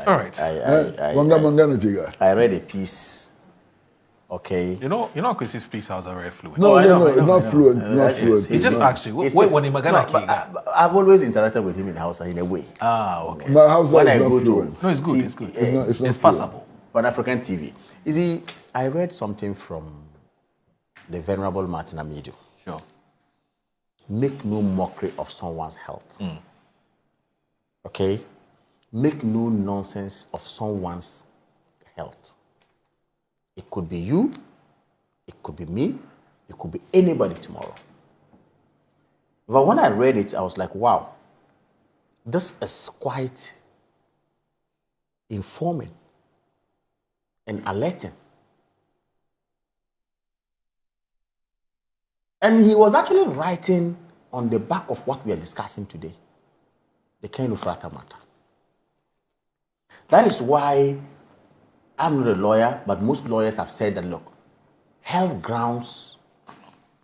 All right. I read a piece. Okay. You know, Kwesi speaks Hausa very fluent. No, not fluent. He's just actually. I've always interacted with him in Hausa in a way. Okay. But Hausa When is I not go fluent. No, it's good. It's good. It's passable. Pan-African TV. You see, I read something from the Venerable Martin Amidu. Sure. Make no mockery of someone's health. Okay? Make no nonsense of someone's health. It could be you, it could be me, it could be anybody tomorrow. But when I read it, I was like, wow, this is quite informing and alerting. And he was actually writing on the back of what we are discussing today, the Ofori-Atta matter. That is why I'm not a lawyer, but most lawyers have said that, look, health grounds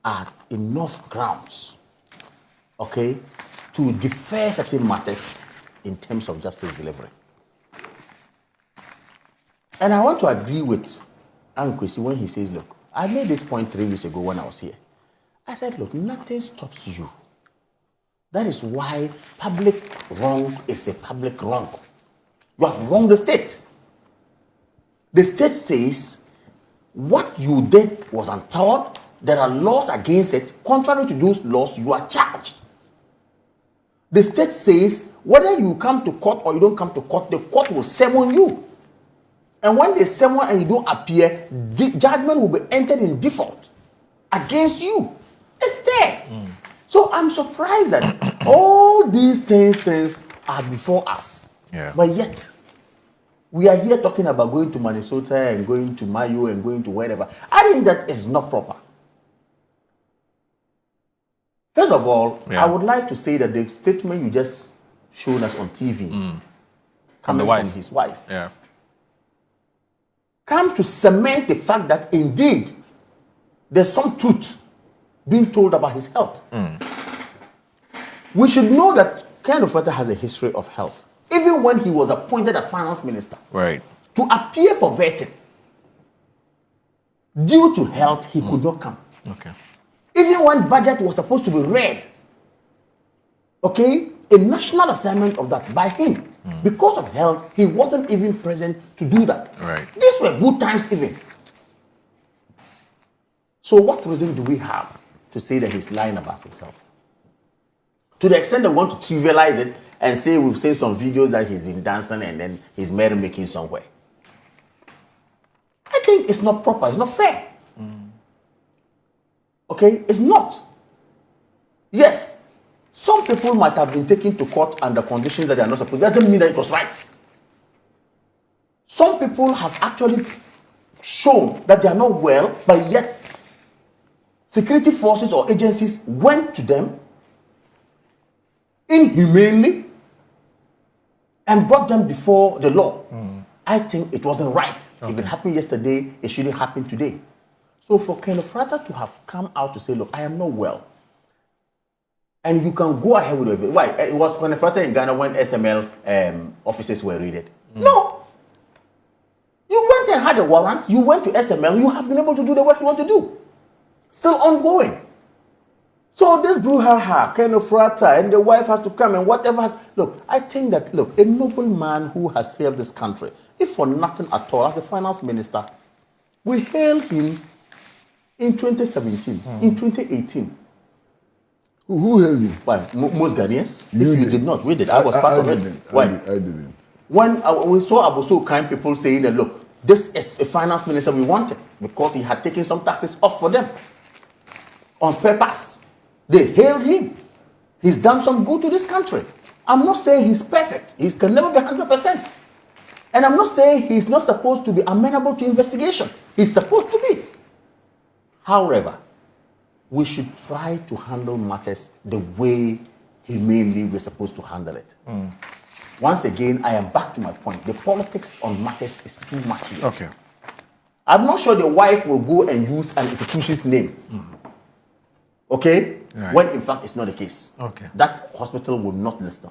are enough grounds, okay, to defer certain matters in terms of justice delivery. And I want to agree with Kwesi when he says, look, I made this point 3 weeks ago when I was here. I said, look, nothing stops you. That is why public wrong is a public wrong. You have wronged the state. The state says what you did was untoward. There are laws against it. Contrary to those laws, you are charged. The state says whether you come to court or you don't come to court, the court will summon you. And when they summon and you don't appear, the judgment will be entered in default against you. It's there. So I'm surprised that all these things are before us. Yeah. But yet, we are here talking about going to Minnesota and going to Mayo and going to wherever. I think that is not proper. First of all, I would like to say that the statement you just shown us on TV, coming from his wife, comes to cement the fact that indeed there's some truth being told about his health. We should know that Ofori-Atta has a history of health. Even when he was appointed as finance minister, to appear for vetting, due to health, he could not come. Okay. Even when budget was supposed to be read, okay, a national assignment of that by him, because of health, he wasn't even present to do that. Right. These were good times even. So what reason do we have to say that he's lying about himself? To the extent that we want to trivialize it and say we've seen some videos that he's been dancing and then he's merrymaking somewhere. I think it's not proper, it's not fair. Okay, it's not. Yes, some people might have been taken to court under conditions that they are not supposed to. That doesn't mean that it was right. Some people have actually shown that they are not well, but yet security forces or agencies went to them inhumanely and brought them before the law. I think it wasn't right. If it happened yesterday, it shouldn't happen today. So for Ofori-Atta to have come out to say, look, I am not well, and you can go ahead with it. Why? It was Ofori-Atta in Ghana when SML offices were raided. No. You went and had a warrant, you went to SML, you have been able to do the work you want to do. Still ongoing. So this brouhaha, Ofori-Atta, and the wife has to come and whatever. Look, I think that, look, a noble man who has served this country, if for nothing at all, as the finance minister, we hailed him in 2017, in 2018. Who hailed him? Why? Most Ghanaians? If you did not, we did. I was part of it. Why? I didn't. When we saw Abuso kind people saying that, look, this is a finance minister we wanted because he had taken some taxes off for them on purpose. They hailed him. He's done some good to this country. I'm not saying he's perfect. He can never be 100%. And I'm not saying he's not supposed to be amenable to investigation. He's supposed to be. However, we should try to handle matters the way humanely we're supposed to handle it. Once again, I am back to my point. The politics on matters is too much here. Okay. I'm not sure the wife will go and use an institution's name. Okay? Right. When in fact it's not the case. Okay. That hospital will not listen.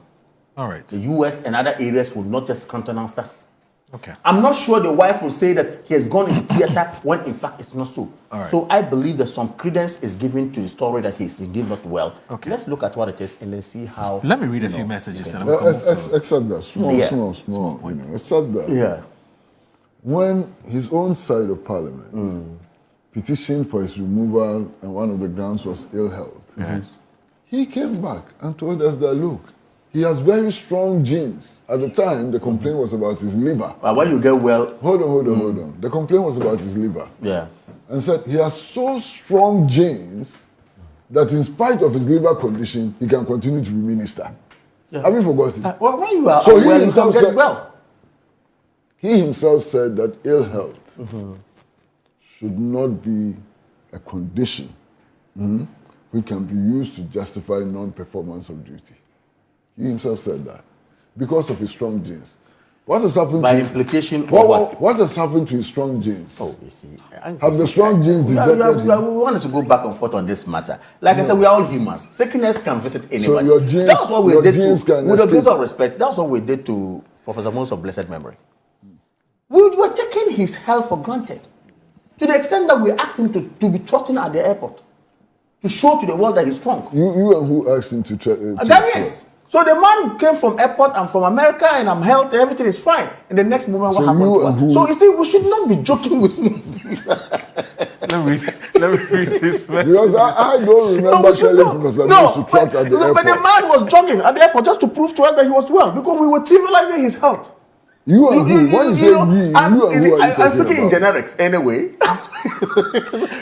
All right. The US and other areas will not just countenance us. Okay. I'm not sure the wife will say that he has gone into theater when in fact it's not so. All right. So I believe that some credence is given to the story that he's indeed not well. Okay. Let's look at what it is and then see how. Let me read a few messages and I'm Except that, small, Yeah. small. point. Except that, Yeah. when his own side of parliament petitioned for his removal and one of the grounds was ill health, Yes. he came back and told us that, look, he has very strong genes. At the time, the complaint was about his liver. But when you get well, Hold on. The complaint was about his liver. yeah. And said he has so strong genes that in spite of his liver condition, he can continue to be minister. Yeah. Have you forgotten? Well, when you are So he well, you himself can get said- well. He himself said that ill health should not be a condition which can be used to justify non-performance of duty. He himself said that because of his strong genes. What has happened By to implication, or what? what has happened to his strong genes? Oh, you see. Have the strong genes deserted him? We want us to go back and forth on this matter. Like I said, we are all humans. Sickness can visit anyone. your genes- That's what we your did genes to, can with a escape. bit of respect, that's what we did to Professor Mills of blessed memory. We were taking his health for granted. To the extent that we asked him to be trotting at the airport. To show to the world that he's strong. You and who asked him to try? Ghanaians. So the man came from airport, I'm from America and I'm healthy, everything is fine. And the next moment, what So happened you to and us? who- So you see, we should not be joking with me. Let me read this message. Because I don't remember we should telling Professor Mills to trot at the airport. but the man was jogging at the airport just to prove to us that he was well because we were trivializing his health. You and who? When you say know, we, you I'm, and who are you I'm talking speaking in about? generics anyway.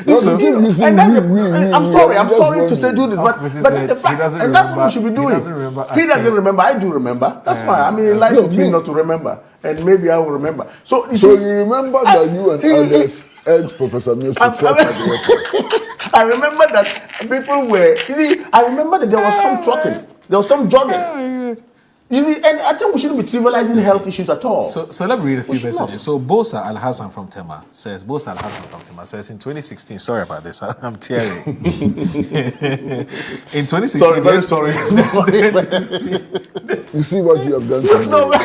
No, So, you keep using and that's we, I'm we, sorry, I'm I'm just sorry to say wondering. do this, but Mrs. that's a said he fact, doesn't and that's what we remember- should be he doing. doesn't remember He doesn't asking. remember. I do remember. That's fine. I mean, it lies No, with him me- not to remember, and maybe I will remember. So you So see, you remember that you and others urged Professor Mills to trot at the airport? I remember that people were. You see, I remember that there was some trotting, there was some jogging. You see, and I think we shouldn't be trivializing health issues at all. So let me read a few should messages. not. So Bosa Al Hassan from Tema says, in 2016, sorry about this, I'm tearing. In 2016, sorry, very sorry. You see what you have done to No, me.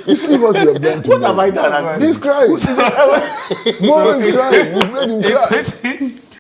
You see what you have done to what me. have I done? He's crying. Mo is crying. You've made him in cry.